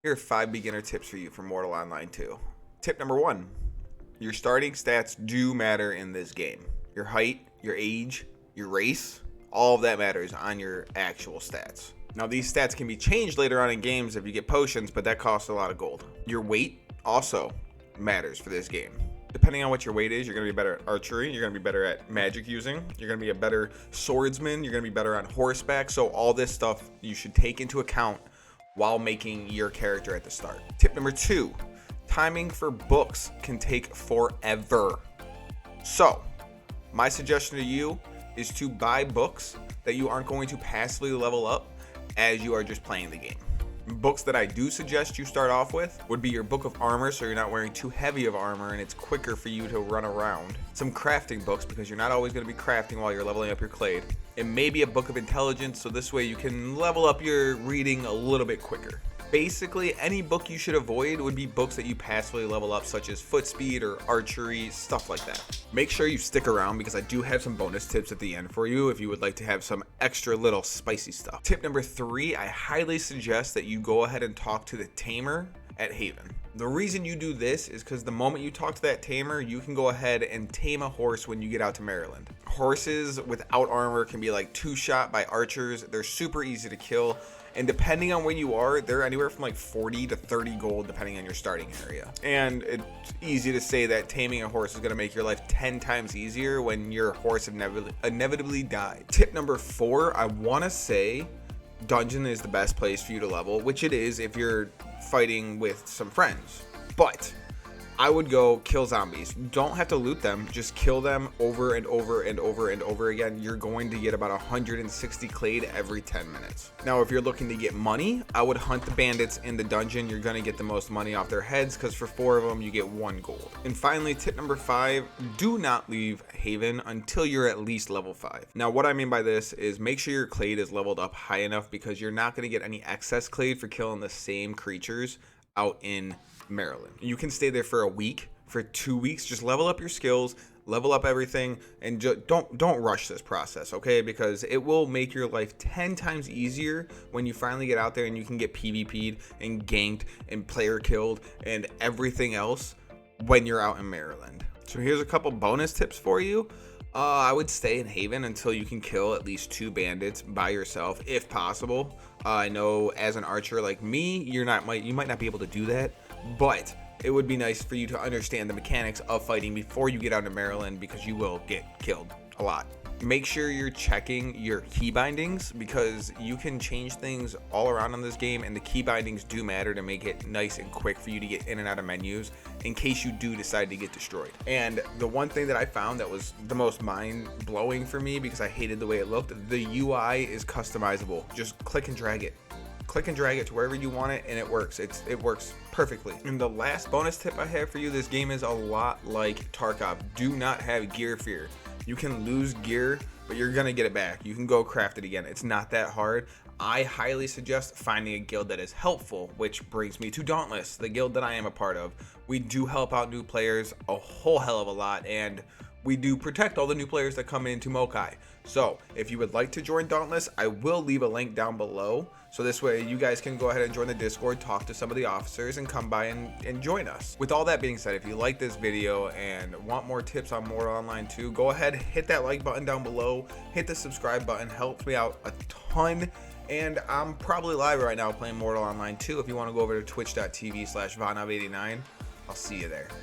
Here are 5 beginner tips for you for Mortal Online 2. Tip number 1. Your starting stats do matter in this game. Your height, your age, your race, all of that matters on your actual stats. Now these stats can be changed later on in games if you get potions, but that costs a lot of gold. Your weight also matters for this game. Depending on what your weight is, you're going to be better at archery, you're going to be better at magic using, you're going to be a better swordsman, you're going to be better on horseback. So all this stuff you should take into account while making your character at the start. Tip number 2, timing for books can take forever. So my suggestion to you is to buy books that you aren't going to passively level up as you are just playing the game. Books that I do suggest you start off with would be your book of armor, so you're not wearing too heavy of armor and it's quicker for you to run around. Some crafting books, because you're not always going to be crafting while you're leveling up your clade. And maybe a book of intelligence, so this way you can level up your reading a little bit quicker. Basically, any book you should avoid would be books that you passively level up, such as foot speed or archery, stuff like that. Make sure you stick around because I do have some bonus tips at the end for you if you would like to have some extra little spicy stuff. Tip number 3, I highly suggest that you go ahead and talk to the tamer at Haven. The reason you do this is because the moment you talk to that tamer, you can go ahead and tame a horse when you get out to Maryland. Horses without armor can be like 2-shot by archers. They're super easy to kill. And depending on where you are, they're anywhere from like 40 to 30 gold depending on your starting area. And it's easy to say that taming a horse is going to make your life 10 times easier when your horse inevitably died. Tip number 4, I want to say dungeon is the best place for you to level, which it is if you're fighting with some friends. But I would go kill zombies. You don't have to loot them, just kill them over and over and over and over again. You're going to get about 160 clade every 10 minutes. Now, if you're looking to get money, I would hunt the bandits in the dungeon. You're going to get the most money off their heads because for 4 of them, you get 1 gold. And finally, tip number 5, do not leave Haven until you're at least level 5. Now, what I mean by this is make sure your clade is leveled up high enough because you're not going to get any excess clade for killing the same creatures out in Maryland. You can stay there for a week, for 2 weeks. Just level up your skills, level up everything, and don't rush this process, okay? Because it will make your life 10 times easier when you finally get out there and you can get PvP'd and ganked and player killed and everything else when you're out in Maryland. So here's a couple bonus tips for you. I would stay in Haven until you can kill at least 2 bandits by yourself, if possible. I know as an archer like me, you might not be able to do that, but it would be nice for you to understand the mechanics of fighting before you get out to Maryland because you will get killed a lot. Make sure you're checking your key bindings because you can change things all around in this game, and the key bindings do matter to make it nice and quick for you to get in and out of menus in case you do decide to get destroyed. And the one thing that I found that was the most mind-blowing for me because I hated the way it looked, the UI is customizable. Just click and drag it. Click and drag it to wherever you want it and it works. It works perfectly. And the last bonus tip I have for you, this game is a lot like Tarkov. Do not have gear fear. You can lose gear, but you're gonna get it back. You can go craft it again. It's not that hard. I highly suggest finding a guild that is helpful, which brings me to Dauntless, the guild that I am a part of. We do help out new players a whole hell of a lot, and we do protect all the new players that come into Mokai. So if you would like to join Dauntless, I will leave a link down below. So this way you guys can go ahead and join the Discord, talk to some of the officers, and come by and join us. With all that being said, if you like this video and want more tips on Mortal Online 2, go ahead, hit that like button down below, hit the subscribe button, helps me out a ton. And I'm probably live right now playing Mortal Online 2. If you want to go over to twitch.tv/Vanav89, I'll see you there.